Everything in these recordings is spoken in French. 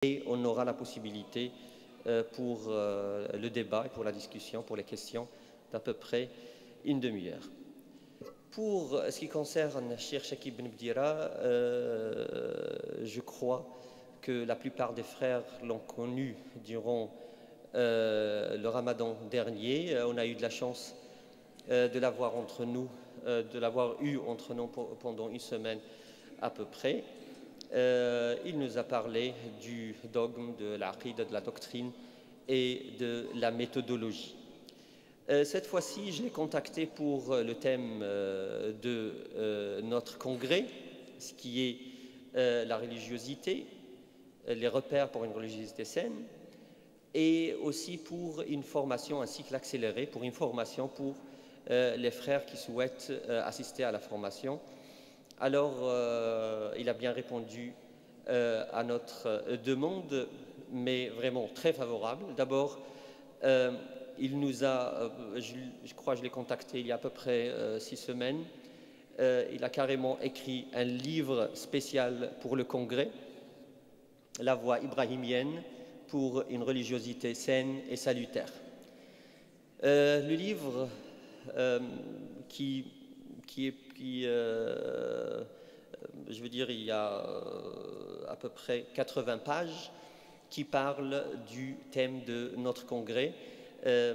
Et on aura la possibilité pour le débat et pour la discussion, pour les questions, d'à peu près une demi-heure. Pour ce qui concerne Cheikh Chakib Ben Bdira, je crois que la plupart des frères l'ont connu durant le Ramadan dernier. On a eu de la chance de l'avoir entre nous, de l'avoir eu entre nous pendant une semaine à peu près. Il nous a parlé du dogme, de l'aqida, de la doctrine et de la méthodologie. Cette fois-ci, je l'ai contacté pour le thème de notre congrès, ce qui est la religiosité, les repères pour une religiosité saine, et aussi pour une formation, un cycle accéléré, pour une formation pour les frères qui souhaitent assister à la formation. Alors, il a bien répondu à notre demande, mais vraiment très favorable. D'abord, il nous a, je crois que je l'ai contacté il y a à peu près 6 semaines, il a carrément écrit un livre spécial pour le congrès, La voie ibrahimienne pour une religiosité saine et salutaire. Le livre je veux dire, il y a à peu près 80 pages qui parlent du thème de notre congrès. Le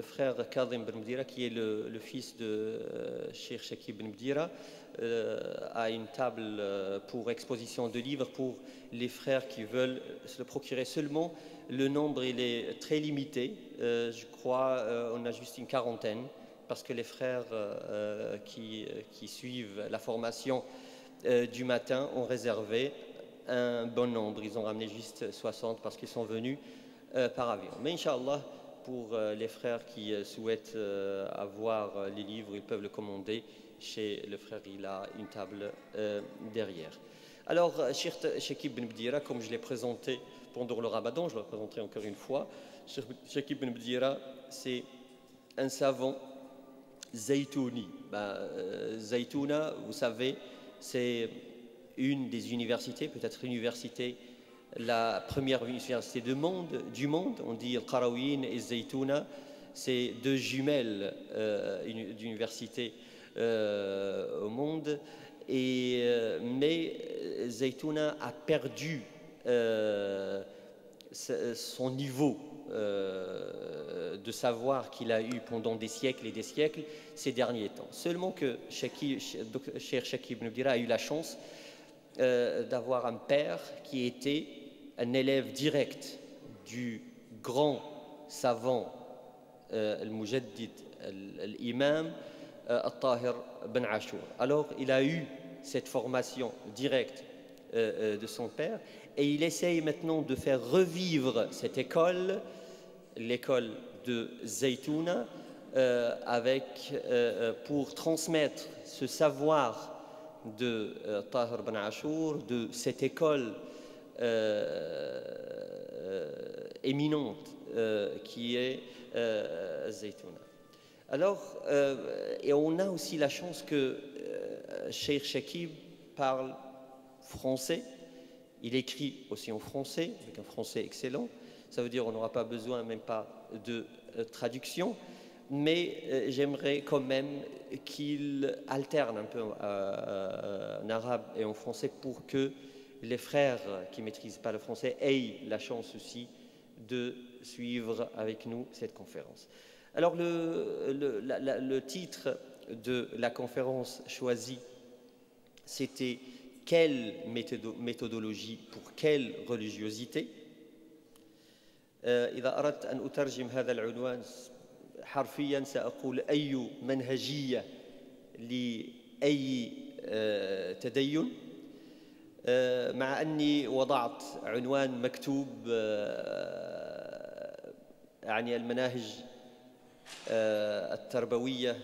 frère Kadhim Ben Bdira, qui est le fils de Cheikh Chakib Ben Bdira, a une table pour exposition de livres pour les frères qui veulent se le procurer seulement. Le nombre, il est très limité. Je crois on a juste une quarantaine, parce que les frères qui suivent la formation du matin ont réservé un bon nombre. Ils ont ramené juste 60 parce qu'ils sont venus par avion. Mais Inch'Allah, pour les frères qui souhaitent avoir les livres, ils peuvent le commander chez le frère. Il a une table derrière. Alors, Cheikh Chakib Ben Bdira, comme je l'ai présenté pendant le Ramadan, je le présenterai encore une fois. Cheikh Chakib Ben Bdira, c'est un savant Zaytouni. Zaytouna, vous savez, c'est une des universités, peut-être l'université, la première université du monde. On dit Al-Qarawin et Zaytouna, c'est deux jumelles d'universités au monde. Mais Zaytouna a perdu son niveau de savoir qu'il a eu pendant des siècles et des siècles ces derniers temps. Seulement que Cheikh Chakib Ben Bdira a eu la chance d'avoir un père qui était un élève direct du grand savant al-Mujaddid, l'imam al-Tahir Ben Ashur. Alors il a eu cette formation directe de son père et il essaye maintenant de faire revivre cette école, l'école de Zaytouna, pour transmettre ce savoir de Tahir Ben Ashur, de cette école éminente qui est Zaytouna. Alors, et on a aussi la chance que Cheikh Chakib parle français. Il écrit aussi en français, avec un français excellent. Ça veut dire qu'on n'aura pas besoin, même pas de traduction. Mais j'aimerais quand même qu'il alterne un peu en arabe et en français pour que les frères qui ne maîtrisent pas le français aient la chance aussi de suivre avec nous cette conférence. Alors le titre de la conférence choisie, c'était « Quelle méthodologie pour quelle religiosité ?» إذا أردت أن أترجم هذا العنوان حرفيا سأقول أي منهجية لأي تدين، مع أني وضعت عنوان مكتوب يعني المناهج التربوية،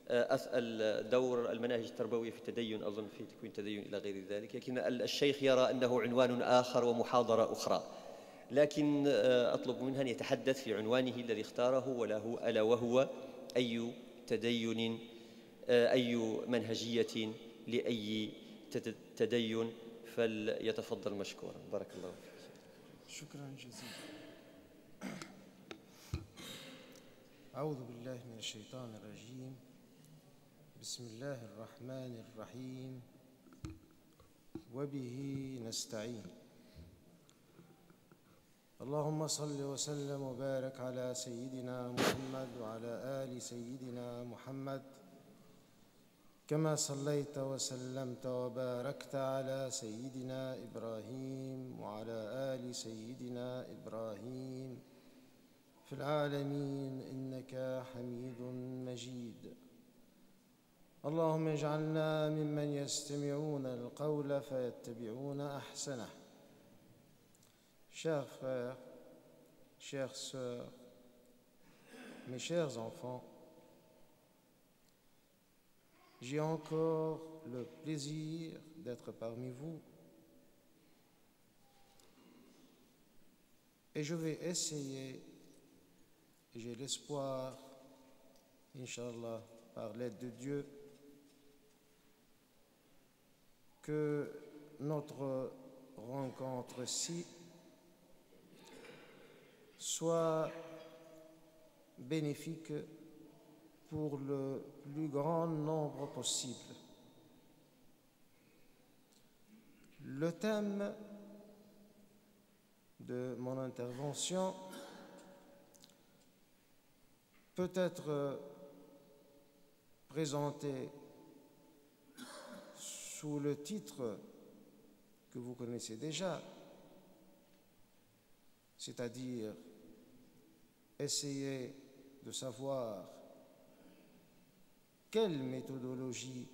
أسأل دور المناهج التربوية في التدين، أظن في تكوين التدين إلى غير ذلك، لكن الشيخ يرى أنه عنوان آخر ومحاضرة أخرى، لكن أطلب منه أن يتحدث في عنوانه الذي اختاره وله ألا وهو أي تدين، أي منهجية لأي تدين. فليتفضل مشكورا. بارك الله فيك. شكرا جزيلا. أعوذ بالله من الشيطان الرجيم. بسم الله الرحمن الرحيم وبه نستعين. اللهم صل وسلم وبارك على سيدنا محمد وعلى آل سيدنا محمد كما صليت وسلمت وباركت على سيدنا إبراهيم وعلى آل سيدنا إبراهيم في العالمين إنك حميد مجيد. اللهم اجعلنا ممن يستمعون القول فيتبعون أحسنه. Chers frères, chères sœurs, mes chers enfants, j'ai encore le plaisir d'être parmi vous et je vais essayer, et j'ai l'espoir, Inch'Allah, par l'aide de Dieu, que notre rencontre-ci soit bénéfique pour le plus grand nombre possible. Le thème de mon intervention peut être présenté sous le titre que vous connaissez déjà, c'est-à-dire essayer de savoir quelle méthodologie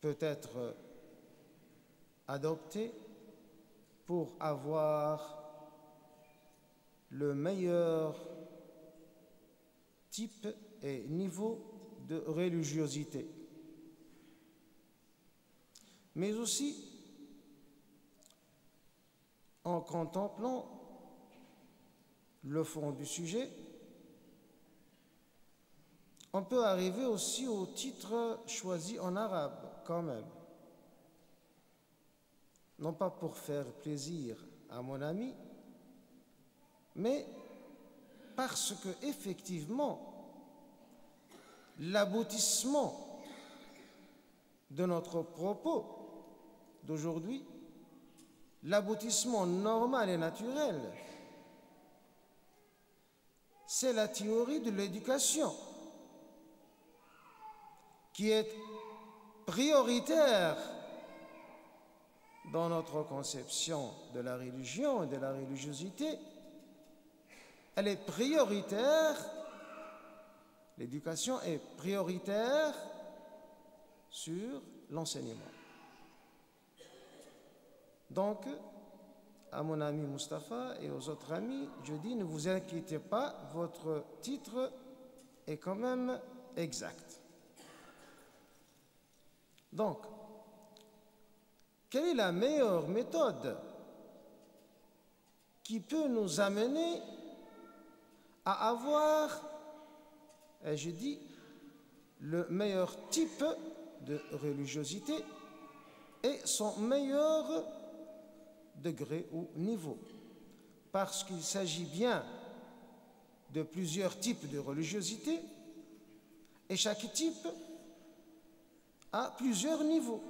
peut être adoptée pour avoir le meilleur type et niveau de religiosité, mais aussi en contemplant le fond du sujet, on peut arriver aussi au titre choisi en arabe quand même. Non pas pour faire plaisir à mon ami, mais parce que effectivement, l'aboutissement de notre propos d'aujourd'hui, l'aboutissement normal et naturel, c'est la théorie de l'éducation qui est prioritaire dans notre conception de la religion et de la religiosité. Elle est prioritaire, l'éducation est prioritaire sur l'enseignement. Donc, à mon ami Mustapha et aux autres amis, je dis, ne vous inquiétez pas, votre titre est quand même exact. Donc, quelle est la meilleure méthode qui peut nous amener à avoir, et je dis, le meilleur type de religiosité et son meilleur degré ou niveau, parce qu'il s'agit bien de plusieurs types de religiosité et chaque type a plusieurs niveaux.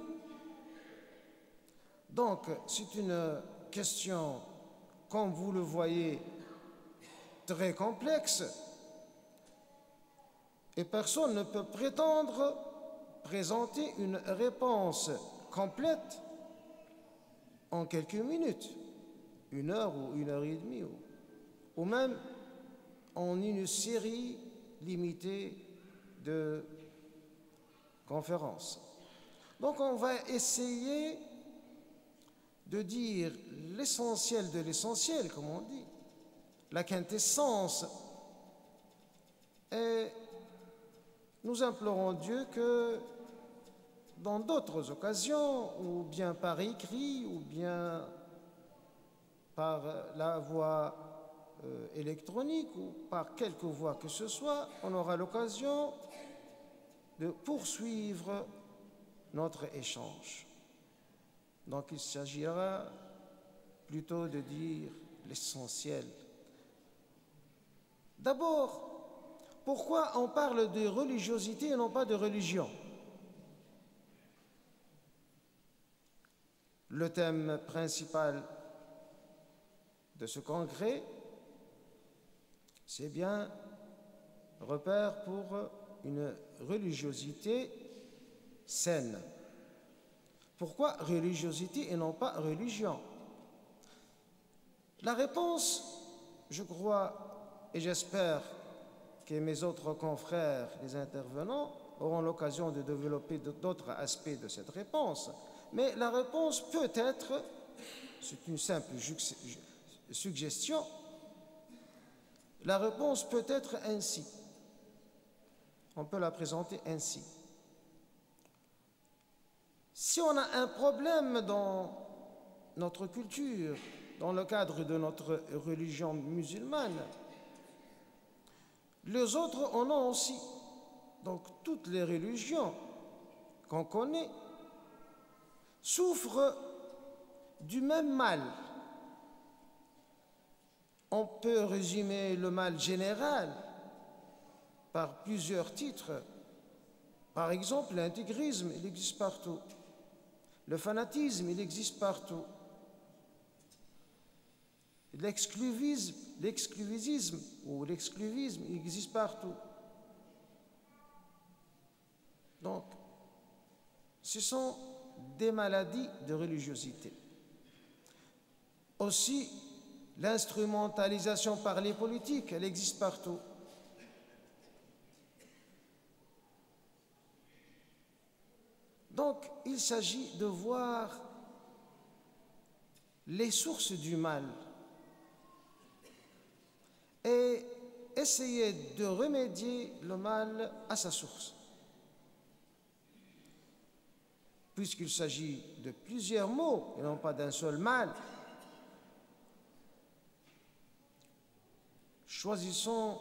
Donc, c'est une question, comme vous le voyez, très complexe et personne ne peut prétendre présenter une réponse complète en quelques minutes, 1 heure ou 1 heure et demie, ou même en une série limitée de conférences. Donc on va essayer de dire l'essentiel de l'essentiel, comme on dit, la quintessence, et nous implorons Dieu que dans d'autres occasions, ou bien par écrit, ou bien par la voie électronique, ou par quelque voie que ce soit, on aura l'occasion de poursuivre notre échange. Donc il s'agira plutôt de dire l'essentiel. D'abord, pourquoi on parle de religiosité et non pas de religion? Le thème principal de ce congrès, c'est bien repère pour une religiosité saine. Pourquoi religiosité et non pas religion? La réponse, je crois et j'espère que mes autres confrères, les intervenants, auront l'occasion de développer d'autres aspects de cette réponse. Mais la réponse peut être, c'est une simple suggestion, la réponse peut être ainsi. On peut la présenter ainsi. Si on a un problème dans notre culture, dans le cadre de notre religion musulmane, les autres en ont aussi. Donc toutes les religions qu'on connaît souffrent du même mal. On peut résumer le mal général par plusieurs titres. Par exemple, l'intégrisme, il existe partout. Le fanatisme, il existe partout. L'exclusivisme ou l'excluvisme, il existe partout. Donc, ce sont des maladies de religiosité. Aussi, l'instrumentalisation par les politiques, elle existe partout. Donc, il s'agit de voir les sources du mal et essayer de remédier le mal à sa source. Puisqu'il s'agit de plusieurs maux et non pas d'un seul mal, choisissons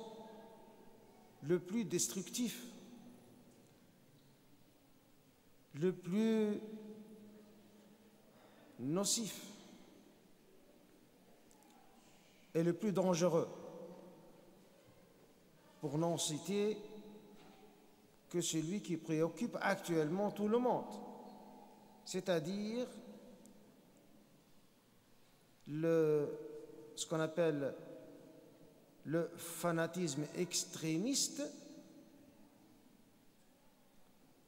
le plus destructif, le plus nocif et le plus dangereux, pour n'en citer que celui qui préoccupe actuellement tout le monde, c'est-à-dire ce qu'on appelle le fanatisme extrémiste.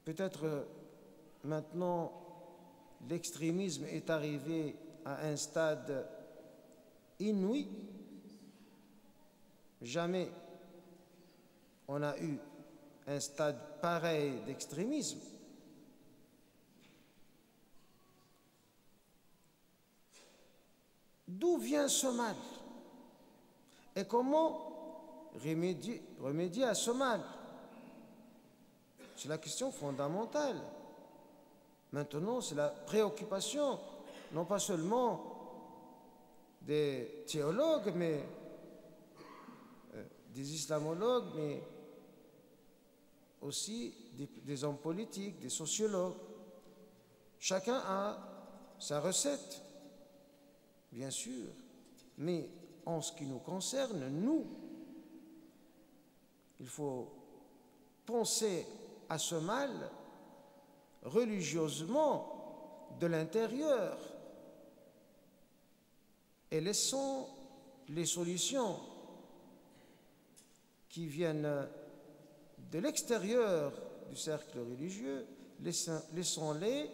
Peut-être maintenant l'extrémisme est arrivé à un stade inouï. Jamais on a eu un stade pareil d'extrémisme. D'où vient ce mal? Et comment remédier à ce mal? C'est la question fondamentale. Maintenant, c'est la préoccupation, non pas seulement des théologues, mais des islamologues, mais aussi des hommes politiques, des sociologues. Chacun a sa recette, bien sûr, mais en ce qui nous concerne, nous, il faut penser à ce mal religieusement de l'intérieur et laissons les solutions qui viennent de l'extérieur du cercle religieux, laissons-les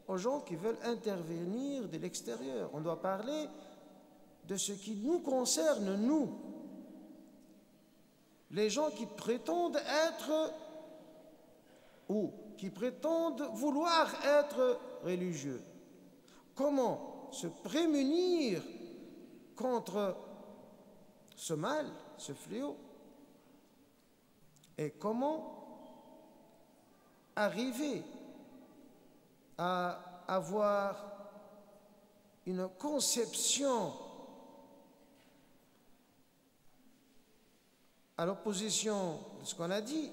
aux gens qui veulent intervenir de l'extérieur. On doit parler de ce qui nous concerne, nous, les gens qui prétendent être ou qui prétendent vouloir être religieux. Comment se prémunir contre ce mal, ce fléau? Et comment arriver à avoir une conception à l'opposition de ce qu'on a dit,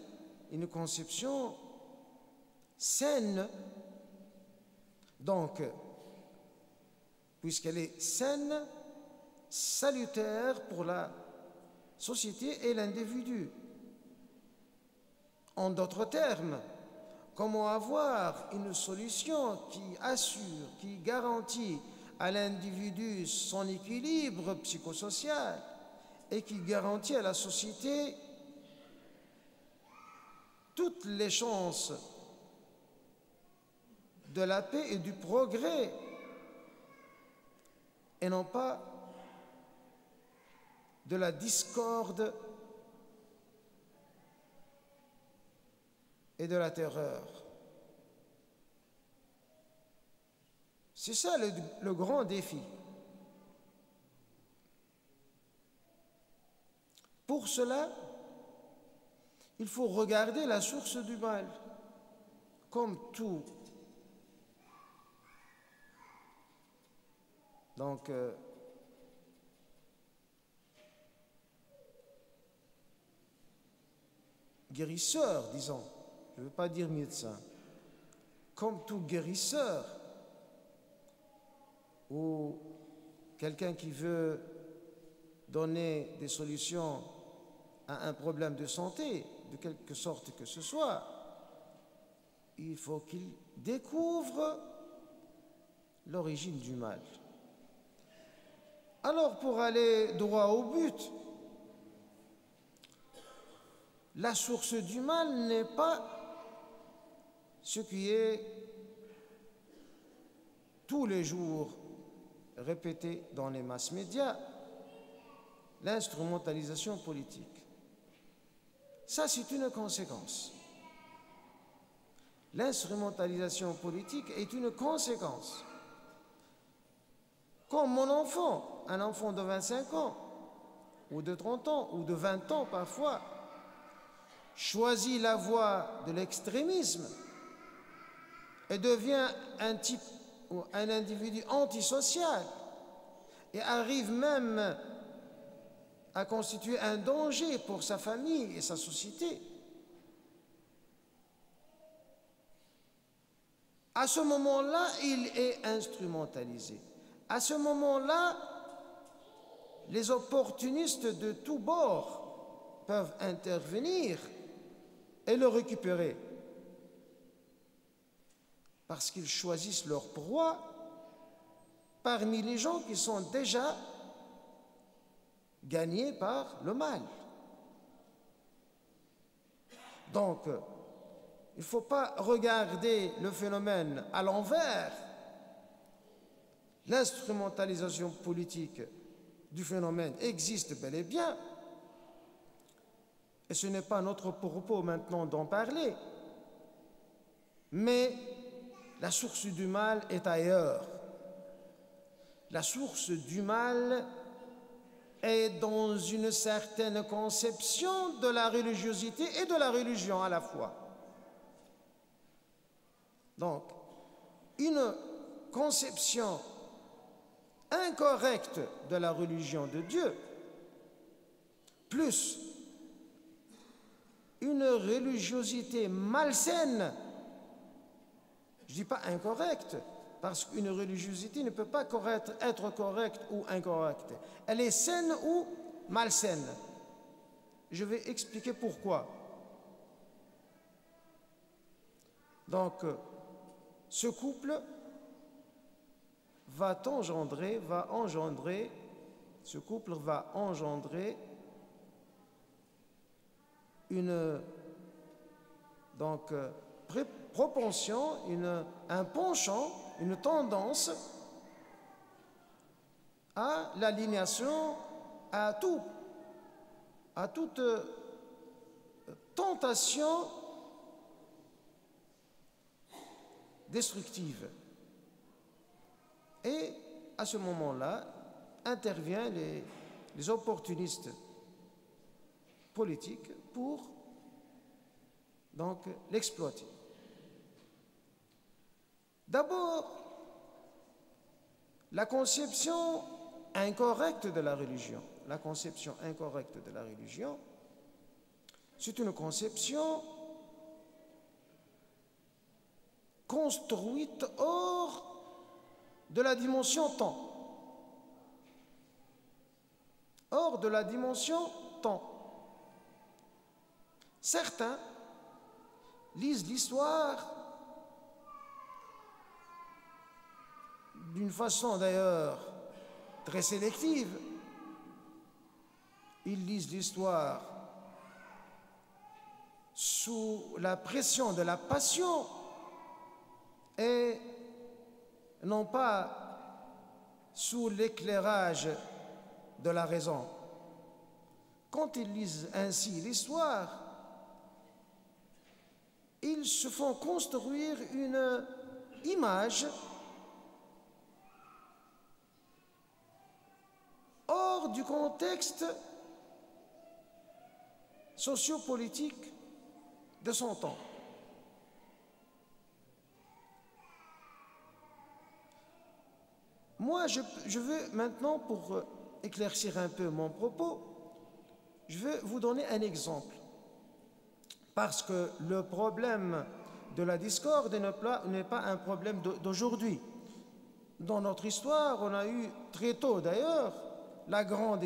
une conception saine Donc, puisqu'elle est saine, salutaire pour la société et l'individu. En d'autres termes, comment avoir une solution qui assure, qui garantit à l'individu son équilibre psychosocial et qui garantit à la société toutes les chances de la paix et du progrès, et non pas de la discorde et de la terreur. C'est ça le grand défi. Pour cela, il faut regarder la source du mal, comme tout. Donc, guérisseur, disons, je ne veux pas dire médecin, comme tout guérisseur ou quelqu'un qui veut donner des solutions à un problème de santé, de quelque sorte que ce soit, il faut qu'il découvre l'origine du mal. Alors, pour aller droit au but, la source du mal n'est pas ce qui est tous les jours répété dans les masses médias, l'instrumentalisation politique. Ça, c'est une conséquence. L'instrumentalisation politique est une conséquence. Comme mon enfant, un enfant de 25 ans, ou de 30 ans, ou de 20 ans parfois, choisit la voie de l'extrémisme et devient un type ou un individu antisocial et arrive même à constituer un danger pour sa famille et sa société. À ce moment-là, il est instrumentalisé. À ce moment-là, les opportunistes de tous bords peuvent intervenir et le récupérer parce qu'ils choisissent leur proie parmi les gens qui sont déjà gagnés par le mal. Donc, il ne faut pas regarder le phénomène à l'envers. L'instrumentalisation politique du phénomène existe bel et bien, et ce n'est pas notre propos maintenant d'en parler, mais la source du mal est ailleurs. La source du mal est dans une certaine conception de la religiosité et de la religion à la fois. Donc, une conception incorrecte de la religion de Dieu, plus une religiosité malsaine, je ne dis pas incorrecte, parce qu'une religiosité ne peut pas être correcte ou incorrecte. Elle est saine ou malsaine. Je vais expliquer pourquoi. Donc, ce couple va engendrer une propension, un penchant, une tendance à l'aliénation, à toute tentation destructive. Et à ce moment-là, interviennent les opportunistes politiques pour donc l'exploiter. D'abord, la conception incorrecte de la religion. La conception incorrecte de la religion, c'est une conception construite hors de la dimension temps. Hors de la dimension temps. Certains lisent l'histoire d'une façon d'ailleurs très sélective. Ils lisent l'histoire sous la pression de la passion et non pas sous l'éclairage de la raison. Quand ils lisent ainsi l'histoire, ils se font construire une image hors du contexte sociopolitique de son temps. Moi, je veux maintenant, pour éclaircir un peu mon propos, je veux vous donner un exemple. Parce que le problème de la discorde n'est pas un problème d'aujourd'hui. Dans notre histoire, on a eu très tôt d'ailleurs la grande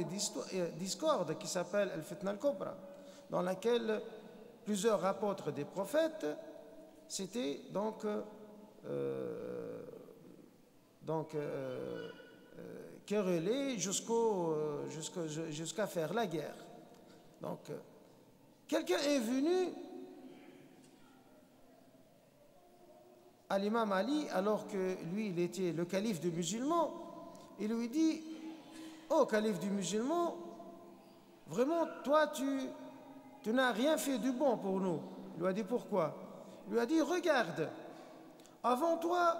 discorde qui s'appelle Al-Fitna al-Kubra, dans laquelle plusieurs apôtres des prophètes s'étaient querellés jusqu'à faire la guerre. Donc, quelqu'un est venu à l'imam Ali, alors que lui, il était le calife des musulmans, il lui dit: oh, calife du musulman, vraiment, toi, tu n'as rien fait du bon pour nous. Il lui a dit: pourquoi? Il lui a dit: regarde, avant toi,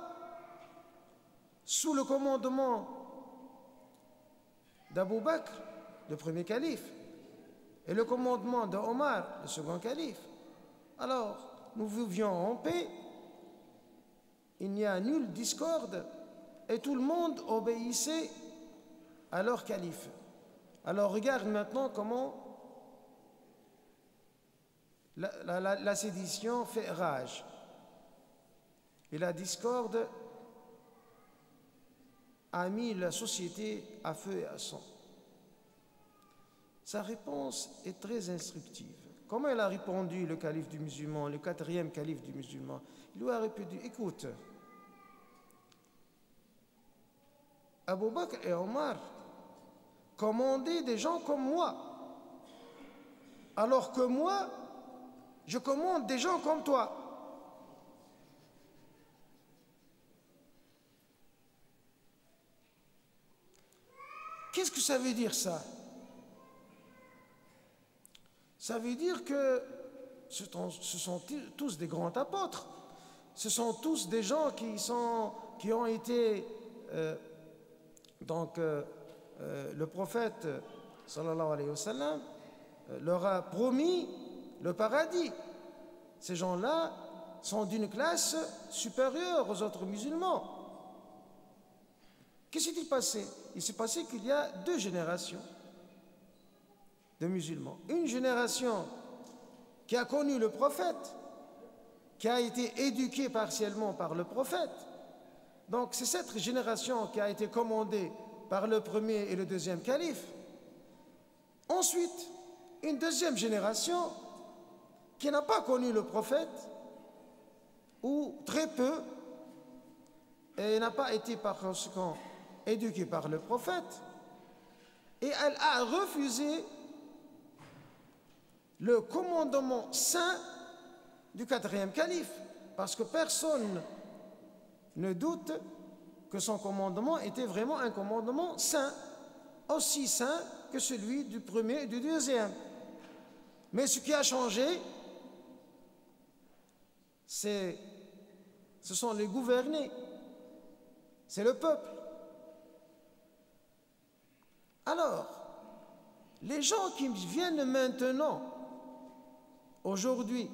sous le commandement d'Abou Bakr, le premier calife, et le commandement d'Omar, le second calife, alors nous vivions en paix, il n'y a nulle discorde, et tout le monde obéissait à leur calife. Alors regarde maintenant comment la sédition fait rage. Et la discorde a mis la société à feu et à sang. Sa réponse est très instructive. Comment il a répondu, le calife du musulman, le quatrième calife du musulman? Il lui a répondu: écoute, Abou Bakr et Omar commandaient des gens comme moi, alors que moi, je commande des gens comme toi. Qu'est-ce que ça veut dire, ça? Ça veut dire que ce sont tous des grands apôtres. Ce sont tous des gens qui ont été... le prophète, sallallahu alayhi wa sallam, leur a promis le paradis. Ces gens-là sont d'une classe supérieure aux autres musulmans. Qu'est-ce qui s'est passé? Il s'est passé qu'il y a deux générations de musulmans. Une génération qui a connu le prophète, qui a été éduquée partiellement par le prophète. Donc c'est cette génération qui a été commandée par le premier et le deuxième calife. Ensuite, une deuxième génération qui n'a pas connu le prophète, ou très peu, et n'a pas été par conséquent éduquée par le prophète, et elle a refusé le commandement saint du quatrième calife, parce que personne ne doute que son commandement était vraiment un commandement saint, aussi saint que celui du premier et du deuxième. Mais ce qui a changé, ce sont les gouvernés, c'est le peuple. Alors, les gens qui viennent maintenant, aujourd'hui,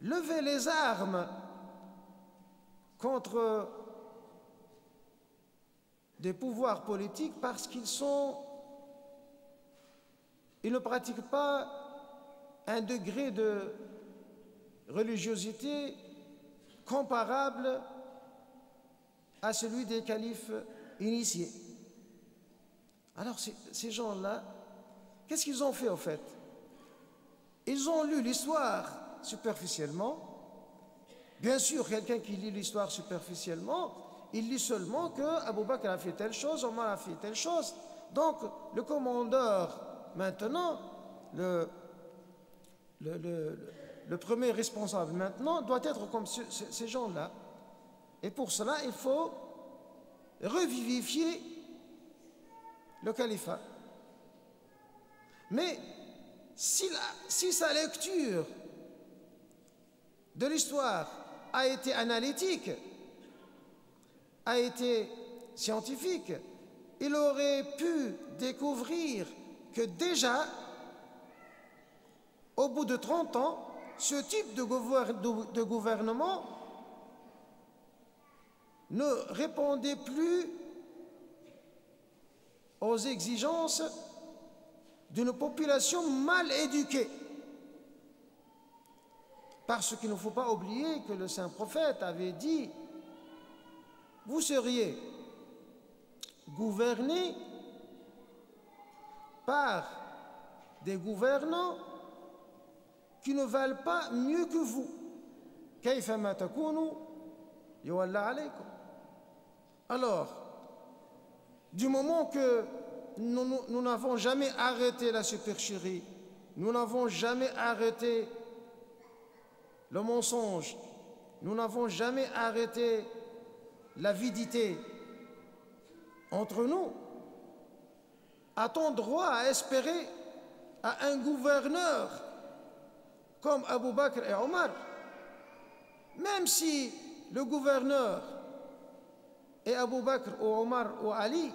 lever les armes contre des pouvoirs politiques parce qu'ils ne pratiquent pas un degré de religiosité comparable à celui des califes initiés. Alors ces gens-là, qu'est-ce qu'ils ont fait au fait? Ils ont lu l'histoire superficiellement. Bien sûr, quelqu'un qui lit l'histoire superficiellement, il lit seulement que Abu Bakr a fait telle chose, Omar a fait telle chose. Donc, le commandeur, maintenant, le premier responsable maintenant, doit être comme ces gens-là. Et pour cela, il faut revivifier le califat. Mais si sa lecture de l'histoire a été analytique, a été scientifique, il aurait pu découvrir que déjà, au bout de 30 ans, ce type de gouvernement ne répondait plus aux exigences d'une population mal éduquée. Parce qu'il ne faut pas oublier que le saint prophète avait dit: vous seriez gouvernés par des gouvernants qui ne valent pas mieux que vous. Kayfama takunu yuwalla alaykum. Alors, du moment que nous n'avons jamais arrêté la supercherie, nous n'avons jamais arrêté le mensonge, nous n'avons jamais arrêté l'avidité entre nous, a-t-on droit à espérer à un gouverneur comme Abu Bakr et Omar? Même si le gouverneur est Abu Bakr ou Omar ou Ali,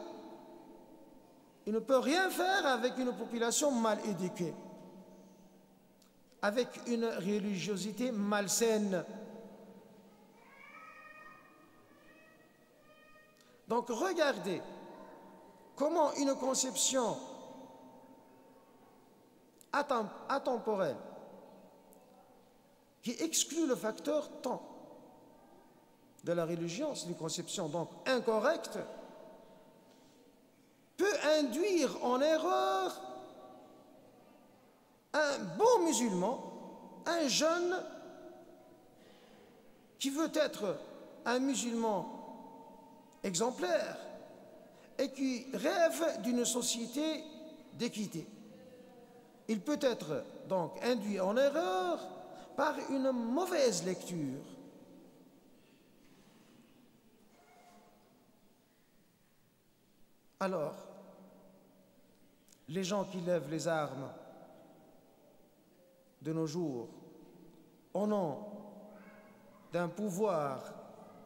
il ne peut rien faire avec une population mal éduquée, avec une religiosité malsaine. Donc regardez comment une conception atemporelle qui exclut le facteur temps de la religion, c'est une conception donc incorrecte, peut induire en erreur un bon musulman, un jeune qui veut être un musulman exemplaire et qui rêve d'une société d'équité. Il peut être donc induit en erreur par une mauvaise lecture. Alors, les gens qui lèvent les armes de nos jours au nom d'un pouvoir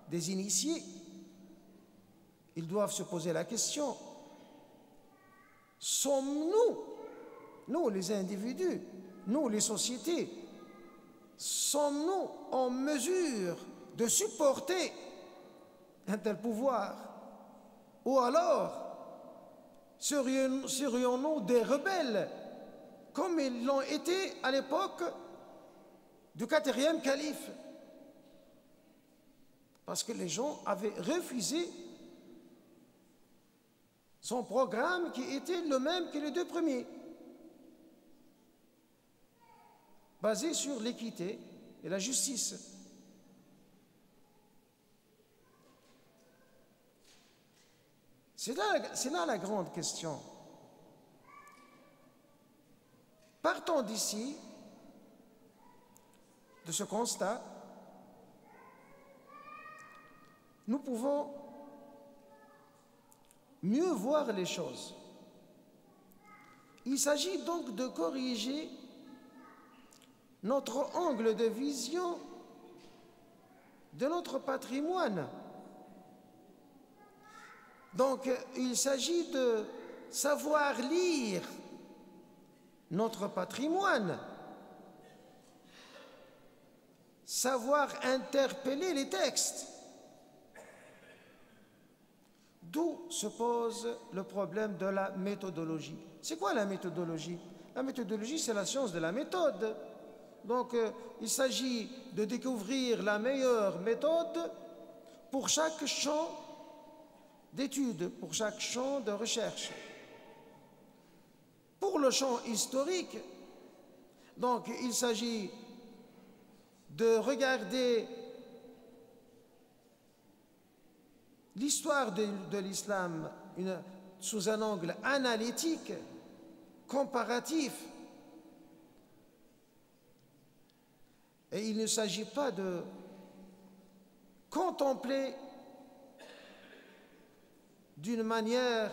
des initiés, ils doivent se poser la question: sommes-nous, nous les individus, nous les sociétés, sommes-nous en mesure de supporter un tel pouvoir? Ou alors serions-nous des rebelles comme ils l'ont été à l'époque du 4e calife? Parce que les gens avaient refusé son programme qui était le même que les 2 premiers, basé sur l'équité et la justice. C'est là la grande question. Partons d'ici, de ce constat, nous pouvons mieux voir les choses. Il s'agit donc de corriger notre angle de vision de notre patrimoine. Donc, il s'agit de savoir lire notre patrimoine, savoir interpeller les textes. D'où se pose le problème de la méthodologie. C'est quoi la méthodologie? La méthodologie, c'est la science de la méthode. Donc, il s'agit de découvrir la meilleure méthode pour chaque champ d'études pour chaque champ de recherche. Pour le champ historique, donc il s'agit de regarder l'histoire de l'islam sous un angle analytique, comparatif. Et il ne s'agit pas de contempler d'une manière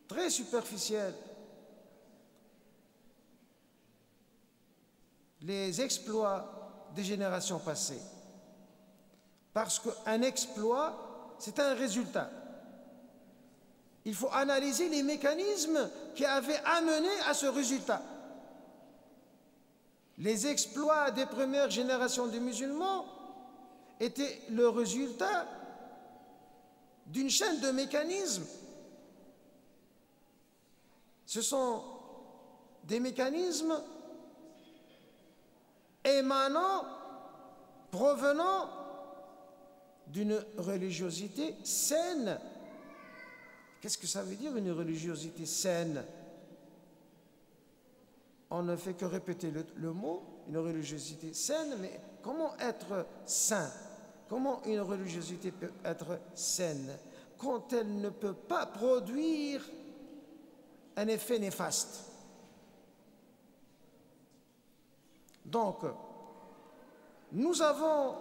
très superficielle les exploits des générations passées. Parce qu'un exploit, c'est un résultat. Il faut analyser les mécanismes qui avaient amené à ce résultat. Les exploits des premières générations de musulmans étaient le résultat d'une chaîne de mécanismes. Ce sont des mécanismes émanant, provenant d'une religiosité saine. Qu'est-ce que ça veut dire une religiosité saine? On ne fait que répéter le mot, une religiosité saine, mais comment être sain? Comment une religiosité peut être saine quand elle ne peut pas produire un effet néfaste? Donc, nous avons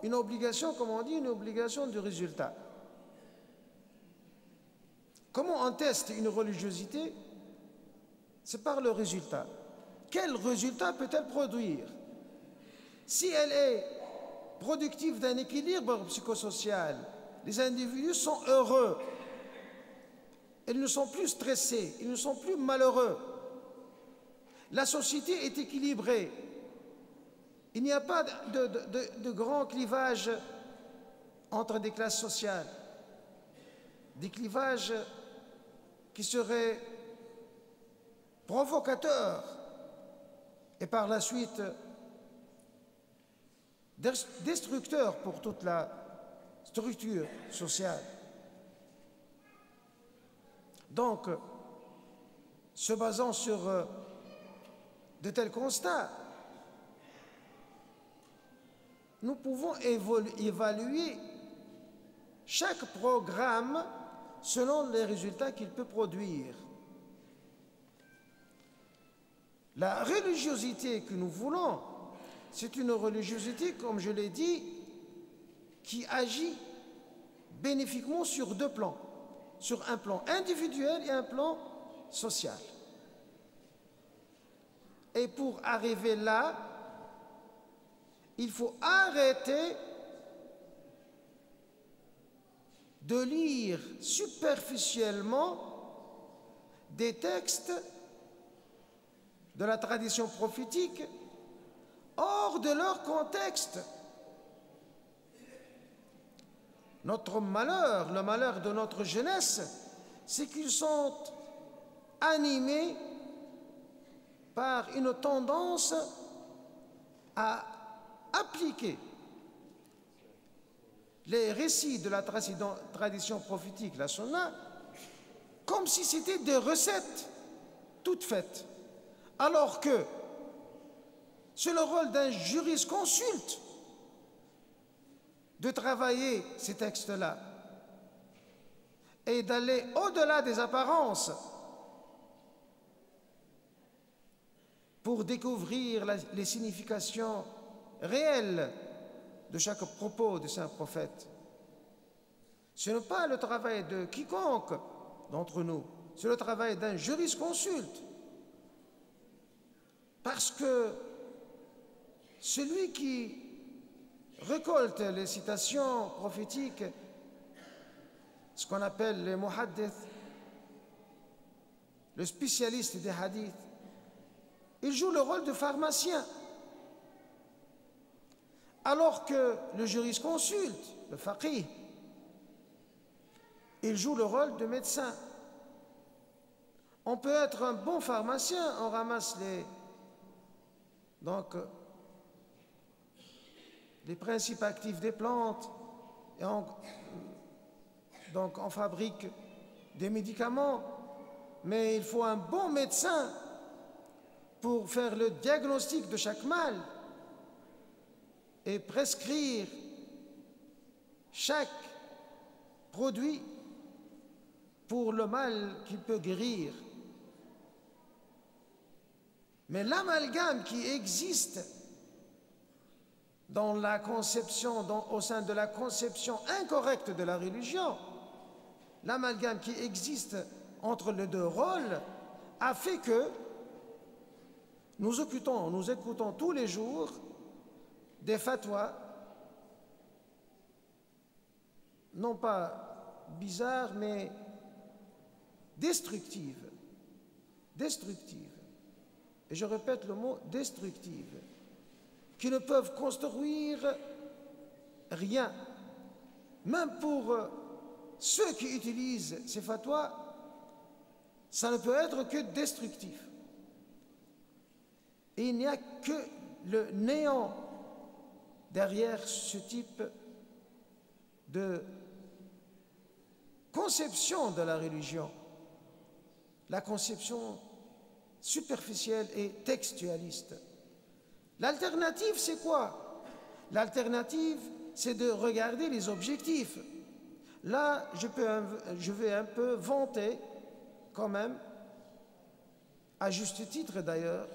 une obligation, comme on dit, une obligation de résultat. Comment on teste une religiosité? C'est par le résultat. Quel résultat peut-elle produire? Si elle est productive d'un équilibre psychosocial, les individus sont heureux, ils ne sont plus stressés, ils ne sont plus malheureux. La société est équilibrée. Il n'y a pas de grand clivage entre des classes sociales, des clivages qui seraient provocateurs et par la suite destructeurs pour toute la structure sociale. Donc, se basant sur de tels constats, nous pouvons évaluer chaque programme selon les résultats qu'il peut produire. La religiosité que nous voulons, c'est une religiosité, comme je l'ai dit, qui agit bénéfiquement sur deux plans, sur un plan individuel et un plan social. Et pour arriver là, il faut arrêter de lire superficiellement des textes de la tradition prophétique hors de leur contexte. Notre malheur, le malheur de notre jeunesse, c'est qu'ils sont animés par une tendance à appliquer les récits de la tradition prophétique, la sunna, comme si c'était des recettes toutes faites, alors que c'est le rôle d'un jurisconsulte de travailler ces textes-là et d'aller au-delà des apparences pour découvrir les significations réelles de chaque propos de saint prophète. Ce n'est pas le travail de quiconque d'entre nous, c'est le travail d'un jurisconsulte. Parce que celui qui récolte les citations prophétiques, ce qu'on appelle les muhaddith, le spécialiste des hadiths, il joue le rôle de pharmacien. Alors que le jurisconsulte, le faqih, il joue le rôle de médecin. On peut être un bon pharmacien, on ramasse les principes actifs des plantes, Et donc on fabrique des médicaments, mais il faut un bon médecin pour faire le diagnostic de chaque mal et prescrire chaque produit pour le mal qu'il peut guérir. Mais l'amalgame qui existe dans la conception, au sein de la conception incorrecte de la religion, l'amalgame qui existe entre les deux rôles a fait que nous écoutons tous les jours des fatwas, non pas bizarres, mais destructives. Et je répète le mot destructives, qui ne peuvent construire rien. Même pour ceux qui utilisent ces fatwas, ça ne peut être que destructif. Et il n'y a que le néant derrière ce type de conception de la religion, la conception superficielle et textualiste. L'alternative, c'est quoi? L'alternative, c'est de regarder les objectifs. Là, je vais un peu vanter, quand même, à juste titre d'ailleurs,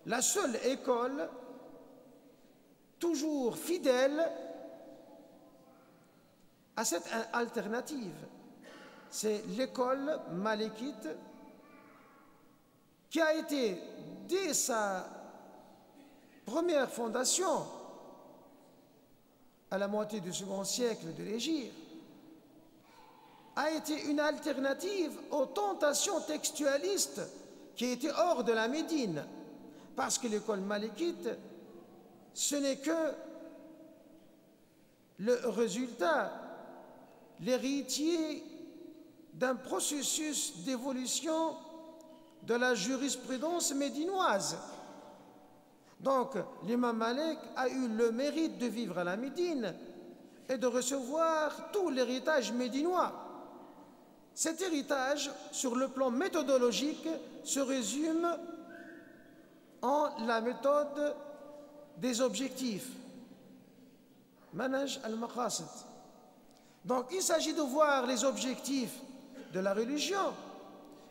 la seule école toujours fidèle à cette alternative. C'est l'école malékite qui a été, dès sa première fondation, à la moitié du second siècle de l'Hégire, a été une alternative aux tentations textualistes qui étaient hors de la Médine. Parce que l'école malékite, ce n'est que le résultat, l'héritier d'un processus d'évolution de la jurisprudence médinoise. Donc, l'imam Malik a eu le mérite de vivre à la Médine et de recevoir tout l'héritage médinois. Cet héritage, sur le plan méthodologique, se résume en la méthode des objectifs. Manhaj al-Maqasid. Donc, il s'agit de voir les objectifs de la religion.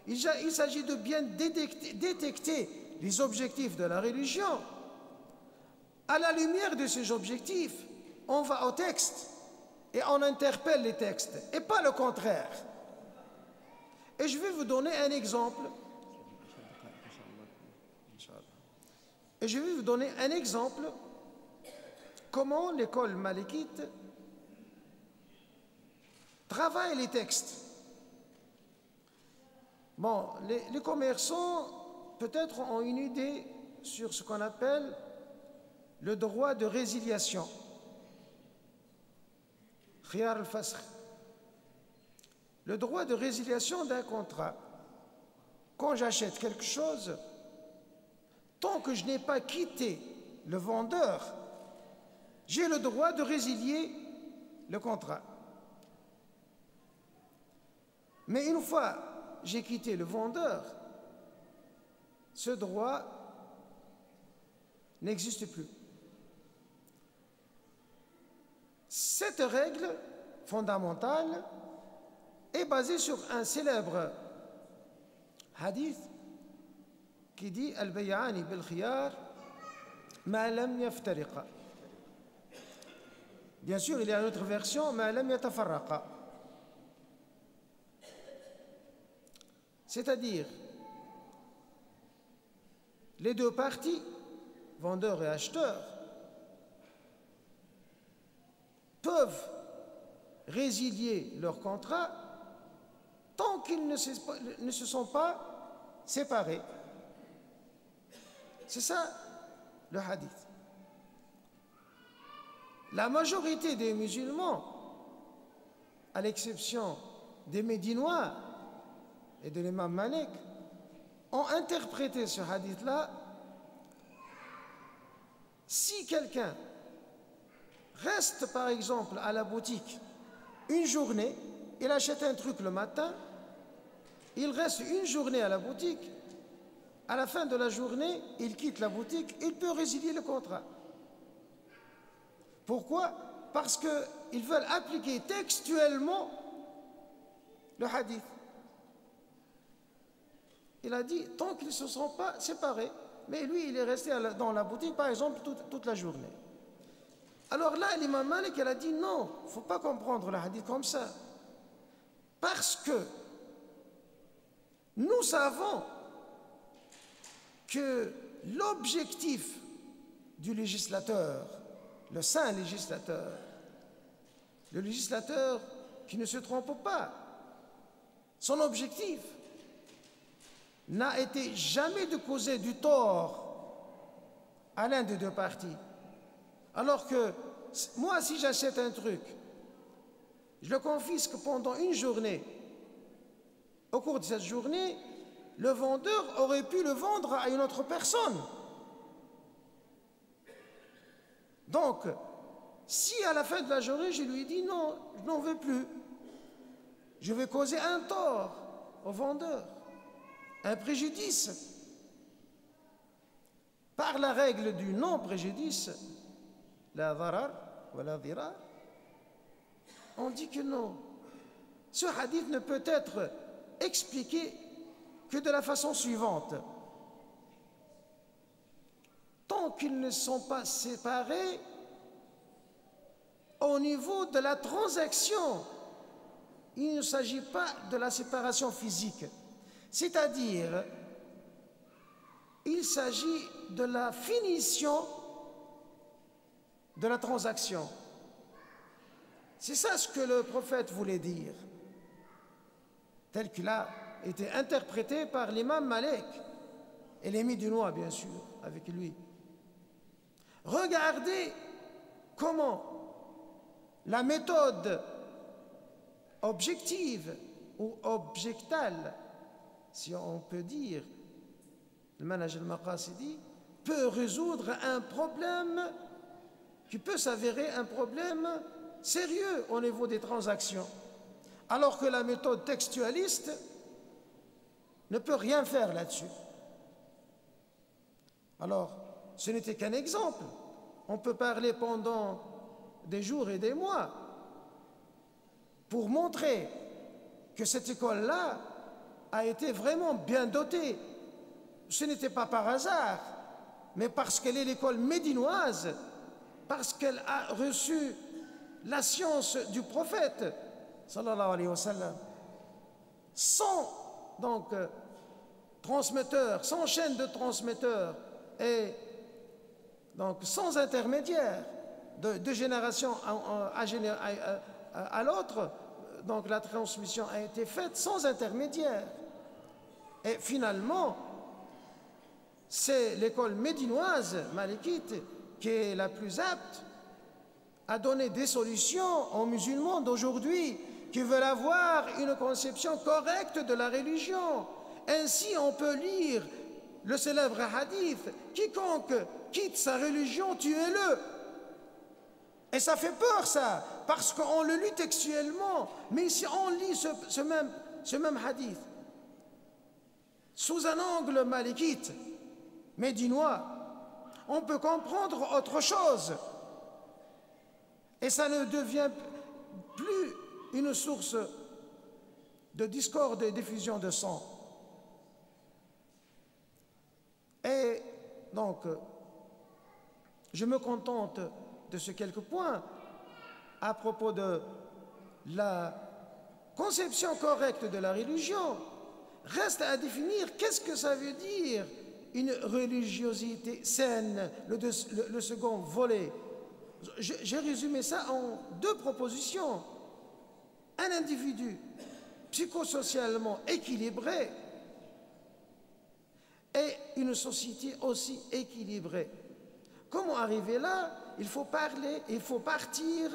Il s'agit de bien détecter les objectifs de la religion. À la lumière de ces objectifs, on va au texte et on interpelle les textes, et pas le contraire. Et je vais vous donner un exemple. Comment l'école malékite travaille les textes. Bon, les commerçants peut-être ont une idée sur ce qu'on appelle le droit de résiliation. Khiyar al-fasakh. Le droit de résiliation d'un contrat. Quand j'achète quelque chose, tant que je n'ai pas quitté le vendeur, j'ai le droit de résilier le contrat. Mais une fois j'ai quitté le vendeur, ce droit n'existe plus. Cette règle fondamentale est basée sur un célèbre hadith qui dit Al-bay'ani bil-khiyar ma lam yaftariqa. Bien sûr, il y a une autre version ma lam yatafarraqa. C'est-à-dire, les deux parties, vendeur et acheteur, peuvent résilier leur contrat tant qu'ils ne se sont pas séparés. C'est ça le hadith. La majorité des musulmans, à l'exception des Médinois et de l'imam Malik, ont interprété ce hadith-là. Si quelqu'un reste par exemple à la boutique une journée, il achète un truc le matin, il reste une journée à la boutique, à la fin de la journée, il quitte la boutique, il peut résilier le contrat. Pourquoi? Parce qu'ils veulent appliquer textuellement le hadith. Il a dit, tant qu'ils ne se sont pas séparés, mais lui, il est resté dans la boutique, par exemple, toute la journée. Alors là, l'imam Malik, il a dit, non, il ne faut pas comprendre le hadith comme ça. Parce que nous savons que l'objectif du législateur, le saint législateur, le législateur qui ne se trompe pas, son objectif n'a été jamais de causer du tort à l'un des deux parties. Alors que moi, si j'achète un truc, je le confisque pendant une journée. Au cours de cette journée, le vendeur aurait pu le vendre à une autre personne. Donc, si à la fin de la journée, je lui dis non, je n'en veux plus, je vais causer un tort au vendeur, un préjudice. Par la règle du non-préjudice, la dharar ou la dhirar, on dit que non. Ce hadith ne peut être expliqué que de la façon suivante. Tant qu'ils ne sont pas séparés au niveau de la transaction, il ne s'agit pas de la séparation physique. C'est-à-dire, il s'agit de la finition de la transaction. C'est ça ce que le prophète voulait dire, tel qu'il a été interprété par l'imam Malik et les Médinois, bien sûr, avec lui. Regardez comment la méthode objective ou objectale, si on peut dire, le manhaj al-maqasidi, peut résoudre un problème qui peut s'avérer un problème sérieux au niveau des transactions, alors que la méthode textualiste ne peut rien faire là-dessus. Alors, ce n'était qu'un exemple. On peut parler pendant des jours et des mois pour montrer que cette école-là a été vraiment bien dotée. Ce n'était pas par hasard, mais parce qu'elle est l'école médinoise, parce qu'elle a reçu la science du prophète, sallallahu alayhi wa sallam, sans donc transmetteur, sans chaîne de transmetteurs et donc sans intermédiaire de génération à l'autre. Donc la transmission a été faite sans intermédiaire. Et finalement, c'est l'école médinoise malikite qui est la plus apte à donner des solutions aux musulmans d'aujourd'hui qui veulent avoir une conception correcte de la religion. Ainsi, on peut lire le célèbre hadith « Quiconque quitte sa religion, tuez-le ». Et ça fait peur, ça, parce qu'on le lit textuellement. Mais si on lit ce même hadith sous un angle malikite, médinois, on peut comprendre autre chose. Et ça ne devient plus une source de discorde et d'effusion de sang. Et donc, je me contente de ces quelques points à propos de la conception correcte de la religion. Reste à définir qu'est-ce que ça veut dire une religiosité saine, le second volet. J'ai résumé ça en deux propositions. Un individu psychosocialement équilibré et une société aussi équilibrée. Comment arriver là? Il faut partir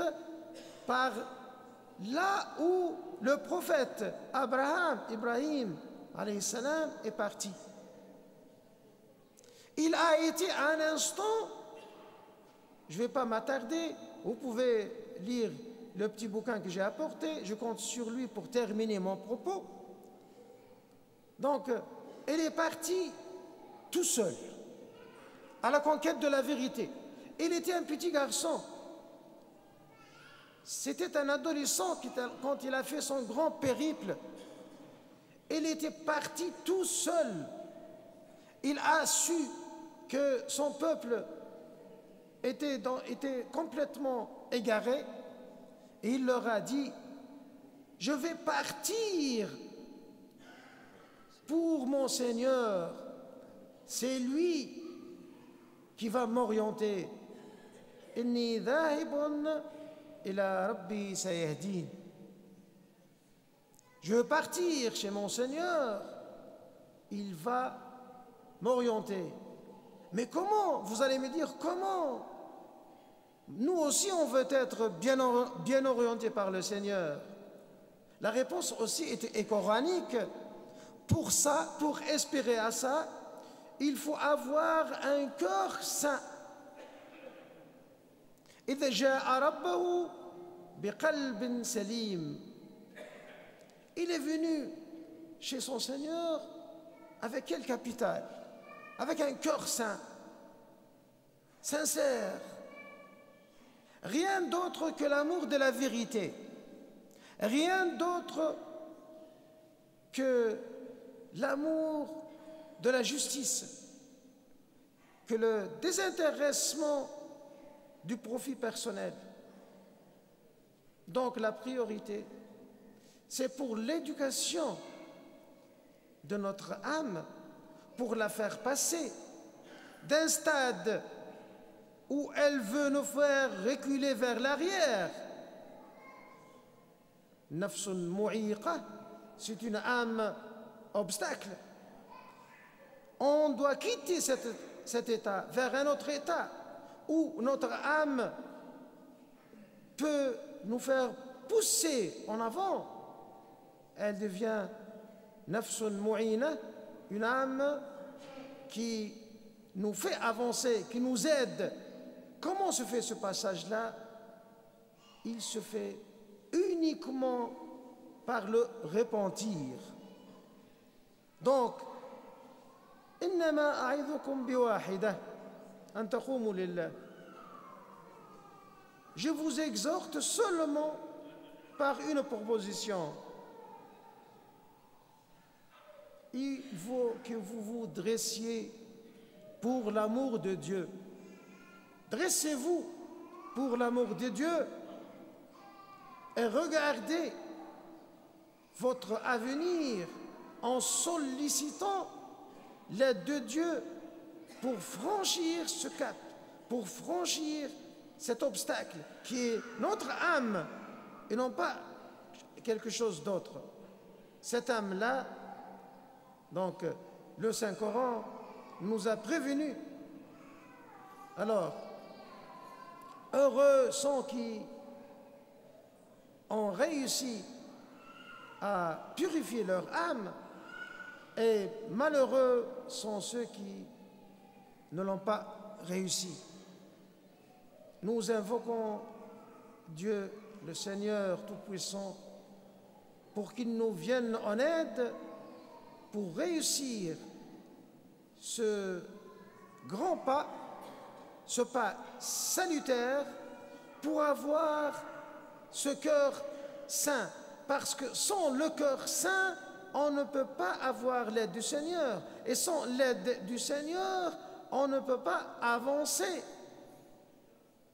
par là où le prophète Ibrahim, alayhi salam, est parti. Il a été à un instant, je ne vais pas m'attarder Vous pouvez lire le petit bouquin que j'ai apporté. Je compte sur lui pour terminer mon propos. Donc, il est parti tout seul à la conquête de la vérité. Il était un petit garçon. C'était un adolescent quand il a fait son grand périple. Il était parti tout seul. Il a su que son peuple était complètement égaré. Et il leur a dit, je vais partir pour mon Seigneur. C'est lui qui va m'orienter. Inni dhahibun ila rabbi sayahdin. Je veux partir chez mon Seigneur. Il va m'orienter. Mais comment? Vous allez me dire, comment? Nous aussi, on veut être bien orientés par le Seigneur. La réponse aussi est coranique. Pour ça, pour espérer à ça, il faut avoir un cœur saint. إذا جاء ربه بقلب سليم. Il est venu chez son Seigneur avec quel capital? Avec un cœur saint, sincère. Rien d'autre que l'amour de la vérité. Rien d'autre que l'amour de la justice, que le désintéressement du profit personnel. Donc la priorité, c'est pour l'éducation de notre âme, pour la faire passer d'un stade où elle veut nous faire reculer vers l'arrière. Nafsun mu'iqa, c'est une âme obstacle. On doit quitter cet état vers un autre état où notre âme peut nous faire pousser en avant. Elle devient nafsun mu'ina, une âme qui nous fait avancer, qui nous aide. Comment se fait ce passage-là? Il se fait uniquement par le repentir. Donc, إنما أعظكم بواحدة أن تقوموا لله. Je vous exhorte seulement par une proposition. Il faut que vous vous dressiez pour l'amour de Dieu. Dressez-vous pour l'amour de Dieu et regardez votre avenir en sollicitant l'aide de Dieu pour franchir ce cap, pour franchir cet obstacle qui est notre âme et non pas quelque chose d'autre. Cette âme-là, donc le Saint-Coran nous a prévenus. Alors, heureux sont qui ont réussi à purifier leur âme et malheureux sont ceux qui ne l'ont pas réussi. Nous invoquons Dieu, le Seigneur Tout-Puissant, pour qu'il nous vienne en aide pour réussir ce grand pas, ce pas salutaire pour avoir ce cœur saint. Parce que sans le cœur saint, on ne peut pas avoir l'aide du Seigneur. Et sans l'aide du Seigneur, on ne peut pas avancer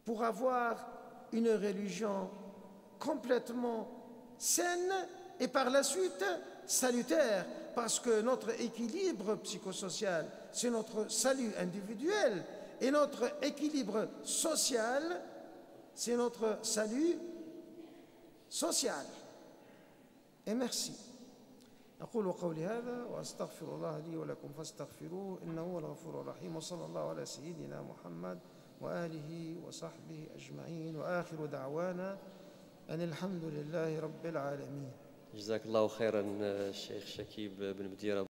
pour avoir une religion complètement saine et par la suite salutaire. Parce que notre équilibre psychosocial, c'est notre salut individuel. Et notre équilibre social, c'est notre salut social. Et merci. أقول قولي هذا وأستغفر الله لي ولكم فاستغفروه إنه هو الغفور الرحيم وصلى الله على سيدنا محمد وآله وصحبه أجمعين وآخر دعوانا أن الحمد لله رب العالمين. جزاك الله خيرا الشيخ شكيب بن بديرة.